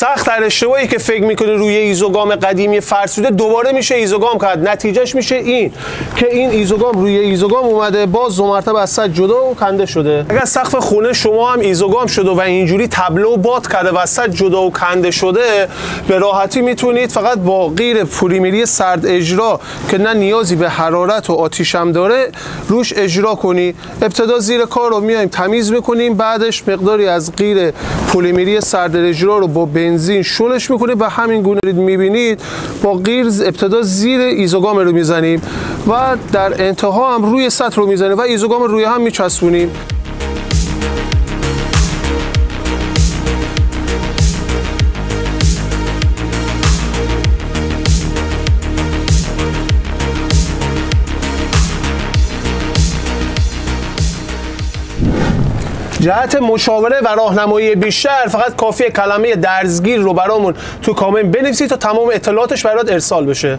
سخت در اشتباهی که فکر میکنی روی ایزوگام قدیمی فرسوده دوباره میشه ایزوگام کرد. نتیجهش میشه این که این ایزوگام روی ایزوگام اومده، باز دو مرتبه از سطح جدا و کنده شده. اگر سقف خونه شما هم ایزوگام شده و اینجوری تابلو باد کرده و سطح جدا و کنده شده، به راحتی میتونید فقط با غیر پلیمری سرد اجرا که نه نیازی به حرارت و آتیش هم داره روش اجرا کنی. ابتدا زیر کار رو میایم تمیز میکنیم، بعدش مقداری از غیر پلیمری سرد اجرا رو با بنزین شلش میکنیم و همین گونه میبینید با غیر ابتدا زیر ایزوگام رو میزنیم و در انتها هم روی سطح رو میزنیم و ایزوگام رو روی هم میچسبونیم. جهت مشاوره و راهنمایی بیشتر فقط کافیه کلمه درزگیر رو برامون تو کامنت بنویسید تا تمام اطلاعاتش برات ارسال بشه.